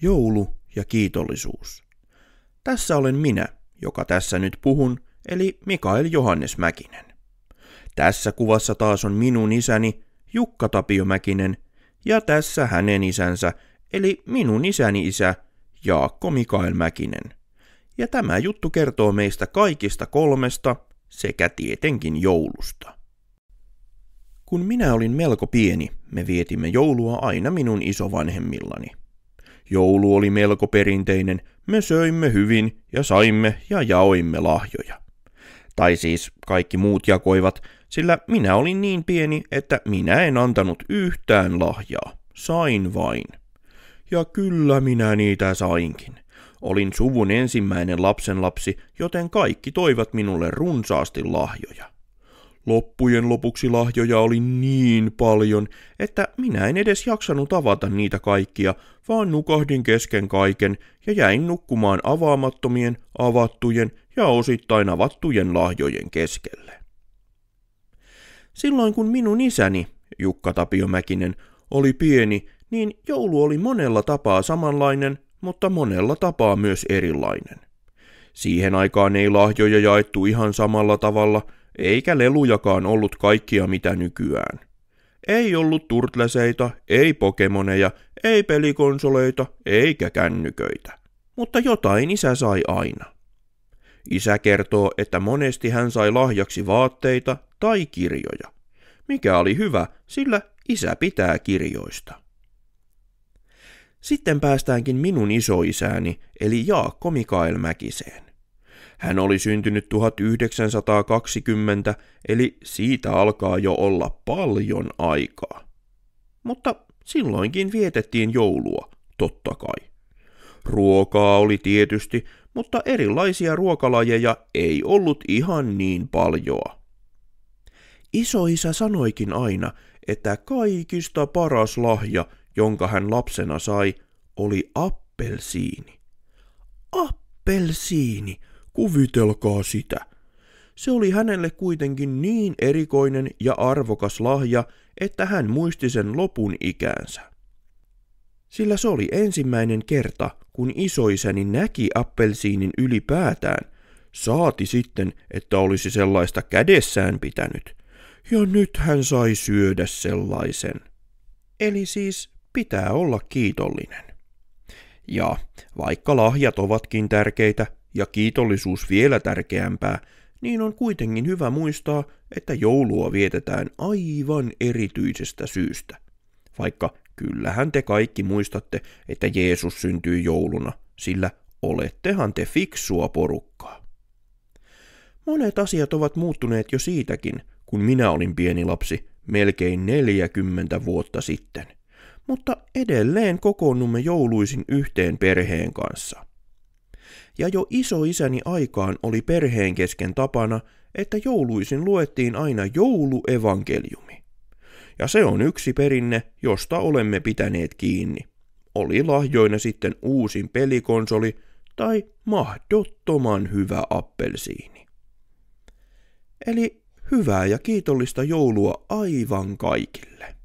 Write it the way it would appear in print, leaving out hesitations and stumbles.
Joulu ja kiitollisuus. Tässä olen minä, joka tässä nyt puhun, eli Mikael Johannes Mäkinen. Tässä kuvassa taas on minun isäni Jukka Tapio Mäkinen ja tässä hänen isänsä, eli minun isäni isä Jaakko Mikael Mäkinen. Ja tämä juttu kertoo meistä kaikista kolmesta sekä tietenkin joulusta. Kun minä olin melko pieni, me vietimme joulua aina minun isovanhemmillani. Joulu oli melko perinteinen, me söimme hyvin ja saimme ja jaoimme lahjoja. Tai siis kaikki muut jakoivat, sillä minä olin niin pieni, että minä en antanut yhtään lahjaa, sain vain. Ja kyllä minä niitä sainkin. Olin suvun ensimmäinen lapsenlapsi, joten kaikki toivat minulle runsaasti lahjoja. Loppujen lopuksi lahjoja oli niin paljon, että minä en edes jaksanut avata niitä kaikkia, vaan nukahdin kesken kaiken ja jäin nukkumaan avaamattomien, avattujen ja osittain avattujen lahjojen keskelle. Silloin kun minun isäni, Jukka Tapio Mäkinen, oli pieni, niin joulu oli monella tapaa samanlainen, mutta monella tapaa myös erilainen. Siihen aikaan ei lahjoja jaettu ihan samalla tavalla, eikä lelujakaan ollut kaikkia mitä nykyään. Ei ollut turtleseita, ei pokemoneja, ei pelikonsoleita, eikä kännyköitä. Mutta jotain isä sai aina. Isä kertoo, että monesti hän sai lahjaksi vaatteita tai kirjoja, mikä oli hyvä, sillä isä pitää kirjoista. Sitten päästäänkin minun isoisääni, eli Jaakko Mikael Mäkiseen. Hän oli syntynyt 1920, eli siitä alkaa jo olla paljon aikaa. Mutta silloinkin vietettiin joulua, totta kai. Ruokaa oli tietysti, mutta erilaisia ruokalajeja ei ollut ihan niin paljoa. Isoisä sanoikin aina, että kaikista paras lahja, jonka hän lapsena sai, oli appelsiini. Appelsiini! Kuvitelkaa sitä. Se oli hänelle kuitenkin niin erikoinen ja arvokas lahja, että hän muisti sen lopun ikäänsä. Sillä se oli ensimmäinen kerta, kun isoisäni näki appelsiinin ylipäätään, saati sitten, että olisi sellaista kädessään pitänyt. Ja nyt hän sai syödä sellaisen. Eli siis pitää olla kiitollinen. Ja vaikka lahjat ovatkin tärkeitä ja kiitollisuus vielä tärkeämpää, niin on kuitenkin hyvä muistaa, että joulua vietetään aivan erityisestä syystä. Vaikka kyllähän te kaikki muistatte, että Jeesus syntyi jouluna, sillä olettehan te fiksua porukkaa. Monet asiat ovat muuttuneet jo siitäkin, kun minä olin pieni lapsi, melkein 40 vuotta sitten. Mutta edelleen kokoonnumme jouluisin yhteen perheen kanssa. Ja jo isoisäni aikaan oli perheen kesken tapana, että jouluisin luettiin aina jouluevankeliumi. Ja se on yksi perinne, josta olemme pitäneet kiinni. Oli lahjoina sitten uusin pelikonsoli tai mahdottoman hyvä appelsiini. Eli hyvää ja kiitollista joulua aivan kaikille.